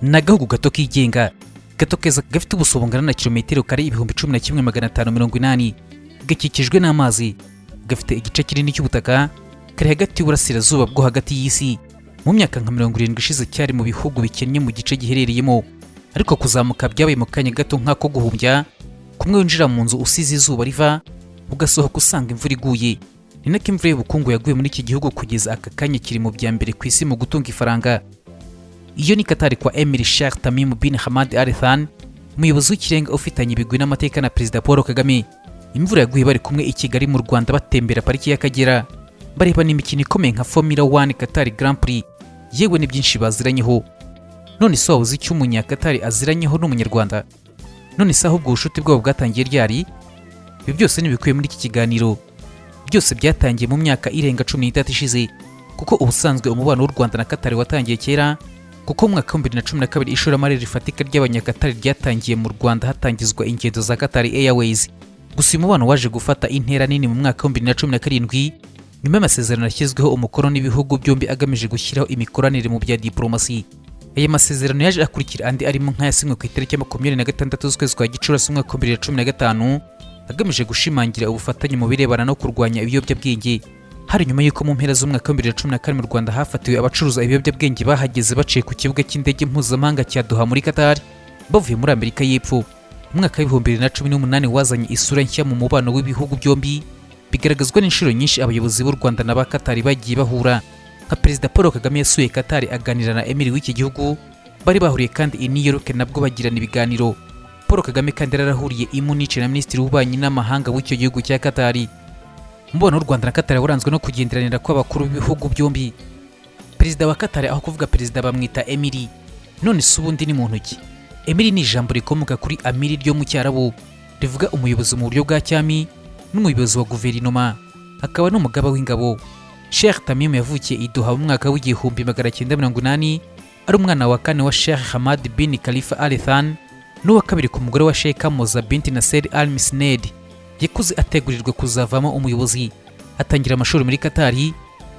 n'agahugu gato kigenga gato keza gafite ubuso bungana na kilometero kare 11,580 gakikijwe n'amazi, gafite igice kinini cy'ubutaka kari hagati y'uburasirazuba bwo hagati y'isi. Mu myaka nka 70 ishize cyari mu bihugu bikennye mu gice giherereyemo, ariko kuzamuka byabaye mu kanya gato nk'ako guhumbya, kumwe winjira mu nzu usize izuba riva ugasohoka usanga imvura iguye. Ni nako imvura y'ubukungu yaguye muri iki gihugu kugeza aka kanya kiri mu bya mbere ku isi mu gutunga ifaranga. Iyo ni Qatar kwa Emir Sheikh Tamim bin Hamad Al Thani, umuyobozi w'ikirenga ufitanye ibigwi n'amateka na Perezida Paul Kagame. Imvura yaguye bari kumwe i Kigali mu Rwanda batembera pariki y'Akagera, bareba n'imikino ikomeye nka Formula 1 Qatar Grand Prix, yewe ni byinshi baziranyeho. None se wabuze icyo umunyakatari aziranyeho n'umunyarwanda? None se ahubwo ubushuti bwabo bwatangiye ryari? Ibi byose nibikuye muri iki kiganiro. Byose byatangiye mu myaka irenga 13 ishize, kuko ubusanzwe umubano w'u Rwanda na Qatar watangiye kera, kuko mu mwaka wa 2012 ishoramari rifatika ry'abanyakatari ryatangiye mu Rwanda hatangizwa ingendo za Qatar Airways. Gusa umubano waje gufata intera nini mu mwaka wa 2017 nyuma y'amasezerano yashyizweho umukono n'ibihugu byombi agamije gushyiraho imikoranire mu bya diplomasi. Aya masezerano yaje akurikira andi arimo nk'ayasinywe ku itariki ya 26 z'ukwezi kwa Gicurasi mu mwaka wa 2015 agamije gushimangira ubufatanye mu birebana no kurwanya ibiyobyabwenge. Hari nyuma y'uko mu mpera z'umwaka wa 2014 mu Rwanda hafatiwe abacuruza ibiyobyabwenge bahageze baciye ku kibuga cy'indege mpuzamahanga cya Doha muri Qatar bavuye muri Amerika y'Epfo. Umwaka wa 2018 wazanye isura nshya mu mubano w'ibihugu byombi, bigaragazwa n'inshuro nyinshi abayobozi b'u Rwanda n'aba Qatar bagiye bahura. Nka Perezida Paul Kagame yasuye Qatar aganira na Emir w'iki gihugu, bari bahuriye kandi i New York nabwo bagirana ibiganiro. Paul Kagame kandi yarahuriye i Munich na Minisitiri w'Ububanyi n'Amahanga w'icyo gihugu cya Qatar. Umubano w'u Rwanda na Qatar waranzwe no kugenderanira kw'abakuru b'ibihugu byombi. Perezida wa Qatar aho kuvuga perezida bamwita Emiri. None se ubundi ni muntu ki? Emiri ni ijambo rikomoka kuri Amiri ryo mu Cyarabu, rivuga umuyobozi mu buryo bwa cyami n'umuyobozi wa guverinoma, akaba n'umugaba w'ingabo. Sheikh Tamim yavukiye i Doha mu mwaka w'1980, ari umwana wa kane wa Sheikh Hamad bin Khalifa Al Thani n'uwa kabiri ku mugore wa Sheikh Moza binti Nasser Al Misned. Yakuze ategurirwa kuzavamo umuyobozi, atangira amashuri muri Qatar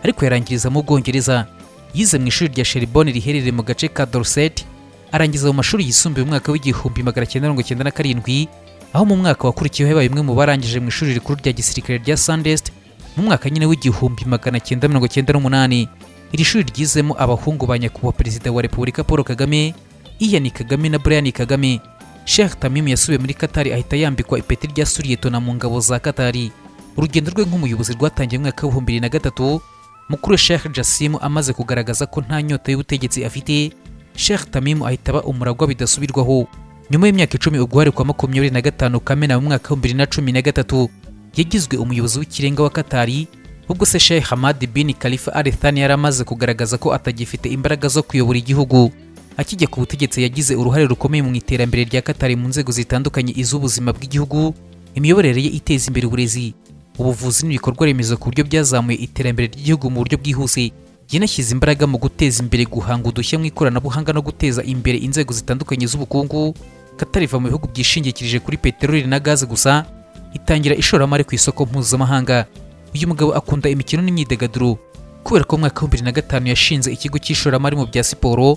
ariko yarangiriza mu Bwongereza. Yize mu ishuri rya Sherborne riherereye mu gace ka Dorset, arangiza mu mashuri yisumbuye mu mwaka w'1997, aho mu mwaka wakurikiyeho yabaye umwe mu barangije mu ishuri rikuru rya gisirikare rya Sandhurst mu mwaka nyine w'1998. Iri shuri ryizemo abahungu ba nyakubahwa Perezida wa Repubulika Paul Kagame, Ian Kagame na Brian Kagame. Sheikh Tamim yasubiye muri Qatar ahita yambikwa ipeti rya Suriyetona mu ngabo za Qatar. Urugendo rwe nk'umuyobozi rwatangiye mu mwaka wa 2003, mukuru Sheikh Jassim amaze kugaragaza ko nta nyota y'ubutegetsi afite. Sheikh Tamim ahita aba umuragwa bidasubirwaho. Nyuma y'imyaka 10 ubwo hari kwa 25 Kamena mu mwaka wa 2013 yagizwe umuyobozi w'ikirenga wa Qatar, ubwo se Sheikh Hamad bin Khalifa Al Thani yaramaze kugaragaza ko atagifite imbaraga zo kuyobora igihugu. Akijya ku butegetsi yagize uruhare rukomeye mu iterambere rya Qatar mu nzego zitandukanye iz'ubuzima bw'igihugu, imiyoborere ye iteza imbere uburezi, ubuvuzi n'ibikorwa remezo ku buryo byazamuye iterambere ry'igihugu mu buryo bwihuse. Yanashyize imbaraga mu guteza imbere guhanga udushya mu ikoranabuhanga no guteza imbere inzego zitandukanye z'ubukungu. Qatar iva mu bihugu byishingikirije kuri peteroli na gaze gusa, itangira ishoramari ku isoko mpuzamahanga. Uyu mugabo akunda imikino n'imyidagaduro, kubera ko mu mwaka wa 2005 yashinze ikigo cy'ishoramari mu bya siporo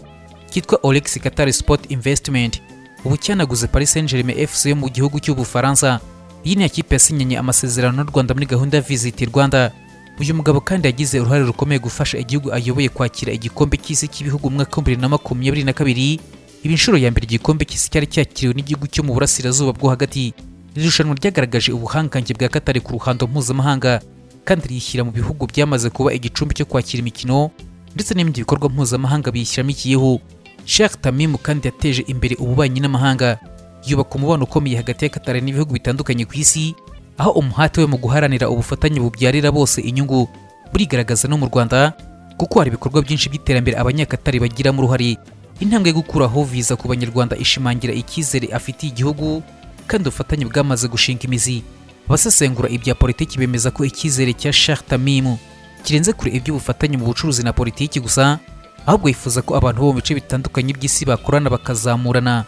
cyitwa Olex Qatar Sport Investment, ubu cyanaguze Paris Saint-Germain FC yo mu gihugu cy'Ubufaransa. Iyi ni ikipe yasinyanye amasezerano n'u Rwanda muri gahunda ya Visit Rwanda. Uyu mugabo kandi yagize uruhare rukomeye gufasha igihugu ayoboye kwakira igikombe cy'isi cy'ibihugu mu mwaka wa 2022. Ibi inshuro ya mbere igikombe cy'isi cyari cyakiriwe n'igihugu cyo mu burasirazuba bwo hagati. Iri rushanwa ryagaragaje ubuhangange bwa Qatar ku ruhando mpuzamahanga, kandi riyishyira mu bihugu byamaze kuba igicumbi cyo kwakira imikino ndetse n'ibindi bikorwa mpuzamahanga biyishyiramikiyeho. Sheikh Tamim kandi yateje imbere ububanyi n'amahanga, yubaka umubano ukomeye hagati ya Qatar n'ibihugu bitandukanye ku isi, aho umuhate we mu guharanira ubufatanye bubyarira bose inyungu burigaragaza no mu Rwanda, kuko hari ibikorwa byinshi by'iterambere abanyakatari bagiramo uruhare. Intambwe yo gukuraho viza ku banyarwanda ishimangira icyizere afitiye igihugu, kandi ubufatanye bwamaze gushinga imizi. Abasesengura ibya politiki bemeza ko icyizere cya Sheikh Tamim kirenze kure iby'ubufatanye mu bucuruzi na politiki gusa, ahubwo yifuza ko abantu bo mu bice bitandukanye by'isi bakorana bakazamurana.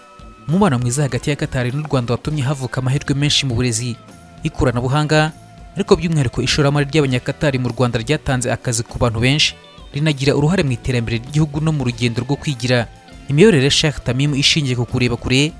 Umubano mwiza hagati ya Qatar n'u Rwanda watumye havuka amahirwe menshi mu burezi, ikoranabuhanga, ariko by'umwihariko ishoramari ry'abanyakatari mu Rwanda ryatanze akazi ku bantu benshi, rinagira uruhare mu iterambere ry'igihugu no mu rugendo rwo kwigira. imiyoborere ya Sheikh Tamim ishingiye ku kureba kure,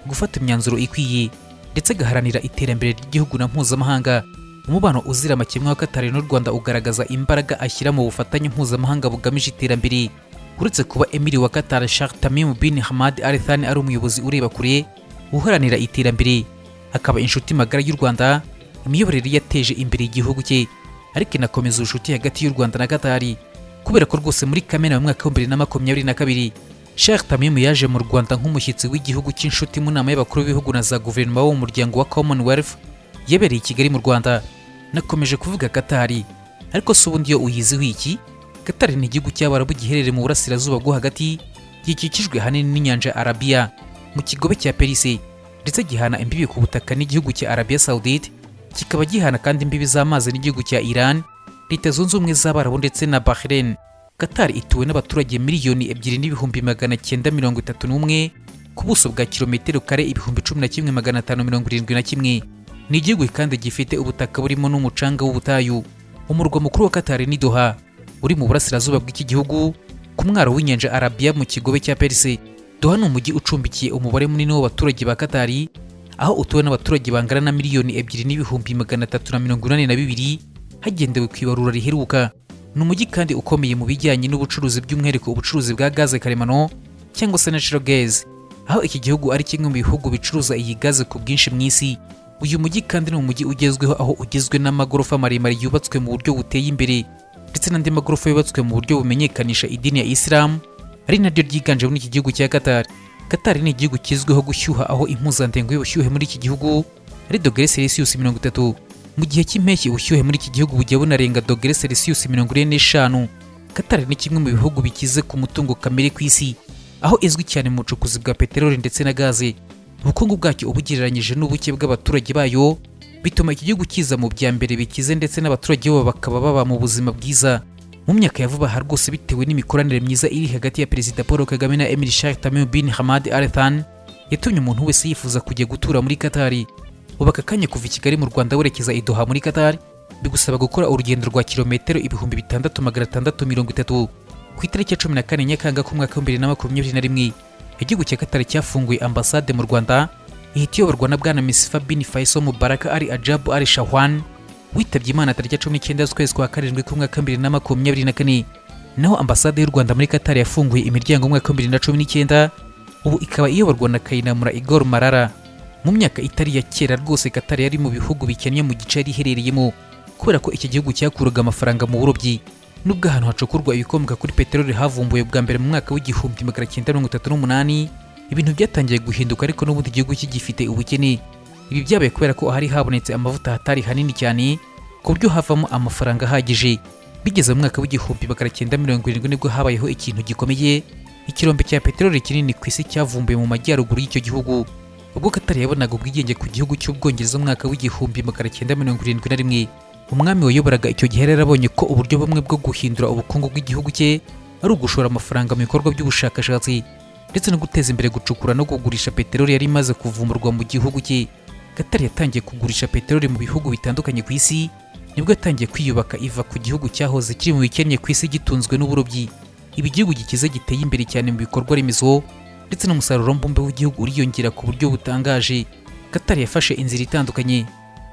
gufata imyanzuro ikwiye ndetse agaharanira iterambere ry'igihugu na mpuzamahanga. Umubano uzira amakemwa wa Qatar n'u Rwanda ugaragaza imbaraga ashyira mu bufatanye mpuzamahanga bugamije iterambere. Uretse kuba emiri wa Qatar Sheikh Tamim bin Hamad Al Thani ari umuyobozi ureba kure uharanira iterambere, akaba inshuti magara y'u Rwanda, imiyoborere yateje imbere igihugu cye, ariko inakomeza ubucuti hagati y'u Rwanda na Qatar, kubera ko rwose muri Kamena mu mwaka wa 2022 Sheikh Tamim yaje mu Rwanda nk'umushyitsi w'igihugu cy'inshuti mu nama y'abakuru b'ibihugu na za guverinoma bo mu muryango wa Commonwealth yabereye i Kigali mu Rwanda. Nakomeje kuvuga Qatar, ariko si ubundi yo uyiziho iki? Qatar ni igihugu cy'Abarabu giherereye mu burasirazuba bwo hagati, gikikijwe hanini n'inyanja ya Arabia mu kigobe cya Perisi, ndetse gihana imbibi ku butaka n'igihugu cya Arabia Saudite, kikaba gihana kandi imbibi z'amazi n'igihugu cya Iran, Leta Zunze Ubumwe z'Abarabu ndetse na Bahrain. Qatar ituwe n'abaturage miliyoni 2,931 ku buso bwa kilometero kare 11,571. Ni igihugu kandi gifite ubutaka burimo n'umucanga w'ubutayu. Umurwa mukuru wa Qatar ni Doha, uri mu burasirazuba bw'iki gihugu ku mwaro w'inyanja Arabia mu kigobe cya Perisi. Doha ni umujyi ucumbikiye umubare munini w'abaturage ba Qatar, aho utuwe n'abaturage bangana na miliyoni 2,382 hagendewe ku ibarura riheruka. Ni umujyi kandi ukomeye mu bijyanye n'ubucuruzi, by'umwihariko ubucuruzi bwa gaze karemano cyangwa se natural gas, aho iki gihugu ari kimwe mu bihugu bicuruza iyi gaze ku bwinshi mu isi. Uyu mujyi kandi ni umujyi ugezweho, aho ugizwe n'amagorofa maremare yubatswe mu buryo buteye imbere, ndetse n'andi magorofa yubatswe mu buryo bumenyekanisha idini ya Islam, ari naryo ryiganje muri iki gihugu cya Qatar. Qatar ni igihugu kizwiho gushyuha, aho impuzandengo y'ubushyuhe muri iki gihugu ari dogere Celsius 30. Mu gihe cy'impeshyi ubushyuhe muri iki gihugu bujya bunarenga dogere Celsius 45. Qatar ni kimwe mu bihugu bikize ku mutungo kamere ku isi, aho izwi cyane mu bucukuzi bwa peteroli ndetse na gaze. Ubukungu bwacyo ubugereranyije n'ubuke bw'abaturage bayo bituma iki gihugu kiza mu bya mbere bikize, ndetse n'abaturage bo bakaba baba mu buzima bwiza. Mu myaka ya vuba aha rwose, bitewe n'imikoranire myiza iri hagati ya Perezida Paul Kagame na Emir Sheikh Tamim bin Hamad Al Thani, yatumye umuntu wese yifuza kujya gutura muri Qatar. Ubu aka kanya kuva i Kigali mu Rwanda werekeza i Doha muri Qatar bigusaba gukora urugendo rwa kilometero 6,630 ku itariki ya 14 Nyakanga ku mwaka wa 2021. Igihugu cya Qatar cyafunguye ambasade mu Rwanda, ihita iyoborwa na Bwana Misfa bin Faisal Mubarak Ali Ajab Ali Shahwan, witabye Imana tariki 19 z'ukwezi kwa karindwi ku mwaka wa 2024. Naho ambasade y'u Rwanda muri Qatar yafunguye imiryango mu mwaka wa 2019, ubu ikaba iyoborwa na Kayinamura Igor Marara. Mu myaka itari ya kera rwose, Qatar yari mu bihugu bikennye mu gice yari iherereyemo, kubera ko iki gihugu cyakuraga amafaranga mu burobyi. Nubwo ahantu hacukurwa ibikomoka kuri peteroli havumbuye bwa mbere mu mwaka w'1938, ibintu byatangiye guhinduka, ariko n'ubundi igihugu kigifite ubukene. Ibi byabaye kubera ko ahari habonetse amavuta hatari hanini cyane ku buryo havamo amafaranga ahagije. Bigeze mu mwaka w'1970 nibwo habayeho ikintu gikomeye, ikirombe cya peteroli kinini ku isi cyavumbuye mu majyaruguru y'icyo gihugu. Ubwo Qatar yabonaga ubwigenge ku gihugu cy'Ubwongereza mu mwaka w'1971, umwami wayoboraga icyo gihe yarabonye ko uburyo bumwe bwo guhindura ubukungu bw'igihugu cye ari ugushora amafaranga mu bikorwa by'ubushakashatsi, ndetse no guteza imbere gucukura no kugurisha peteroli yari imaze kuvumburwa mu gihugu cye. Qatar yatangiye kugurisha peteroli mu bihugu bitandukanye ku isi, nibwo yatangiye kwiyubaka iva ku gihugu cyahoze kiri mu bikennye ku isi gitunzwe n'uburobyi. Ibi gihugu gikize giteye imbere cyane mu bikorwa remezo, ndetse n'umusaruro mbumbe w'igihugu uriyongera ku buryo butangaje. Qatar yafashe inzira itandukanye,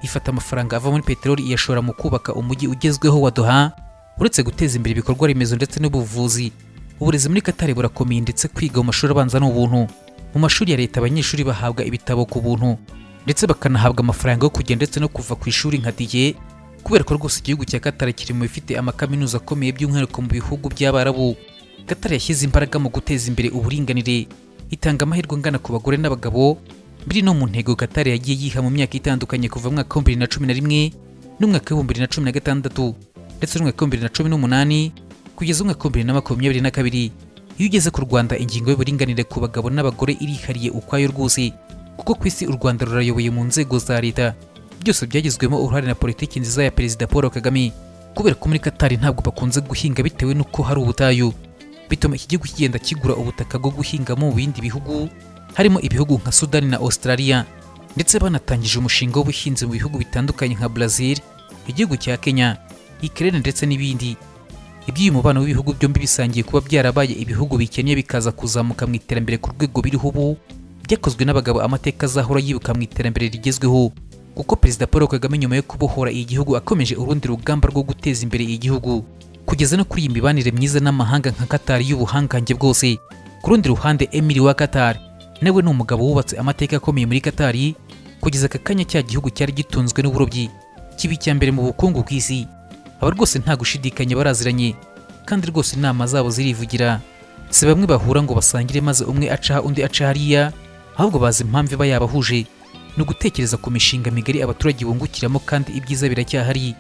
ifata amafaranga ava muri peteroli iyashora mu kubaka umujyi ugezweho wa Doha. Uretse guteza imbere ibikorwa remezo ndetse n'ubuvuzi, uburezi muri Qatar burakomeye, ndetse kwiga mu mashuri abanza n'ubuntu. Mu mashuri ya leta abanyeshuri bahabwa ibitabo ku buntu, ndetse bakanahabwa amafaranga yo kujya ndetse no kuva ku ishuri nka tike, kubera ko rwose igihugu cya Qatar kiri mu bifite amakaminuza akomeye, by'umwihariko mu bihugu by'Abarabu. Qatar yashyize imbaraga mu guteza imbere uburinganire, itanga amahirwe angana ku bagore n'abagabo, biri no mu ntego Qatar yagiye yiha mu myaka itandukanye kuva mu mwaka wa 2011 n'umwaka wa 2016 ndetse n'umwaka wa 2018 kugeza mu mwaka wa 2022. Iyo ugeze ku Rwanda, ingingo y'uburinganire ku bagabo n'abagore irihariye ukwayo rwose, kuko ku isi u Rwanda rurayoboye mu nzego za leta. Byose byagizwemo uruhare na politiki nziza ya Perezida Paul Kagame, kubera ko muri Qatar ntabwo bakunze guhinga bitewe n'uko hari ubutayu. Bituma iki gihugu kigenda kigura ubutaka bwo guhingamo mu bindi bihugu, harimo ibihugu nka Sudani na Australia, ndetse banatangije umushinga w'ubuhinzi mu bihugu bitandukanye nka Brazil, igihugu cya Kenya, Ukraine ndetse n'ibindi. iby'uyu mubano w'ibihugu byombi bisangiye kuba byarabaye ibihugu bikennye bikaza kuzamuka mu iterambere ku rwego biriho ubu, byakozwe n'abagabo amateka azahora yibuka mu iterambere rigezweho, kuko Perezida Paul Kagame nyuma yo kubohora igihugu akomeje urundi rugamba rwo guteza imbere igihugu kugeza no kuri iyi mibanire myiza n'amahanga nka Qatar y'ubuhangange bwose. Ku rundi ruhande Emir wa Qatar nawe ni umugabo wubatse amateka akomeye muri Qatar kugeza aka kanya cya gihugu cyari gitunzwe n'uburobyi kibi cya mbere mu bukungu ku isi. Aba rwose nta gushidikanya baraziranye kandi rwose inama zabo zirivugira, si bamwe bahura ngo basangire maze umwe aca undi aca hariya, ahubwo bazi impamvu iba yabahuje, ni ugutekereza ku mishinga migari abaturage bungukiramo kandi ibyiza biracyahari.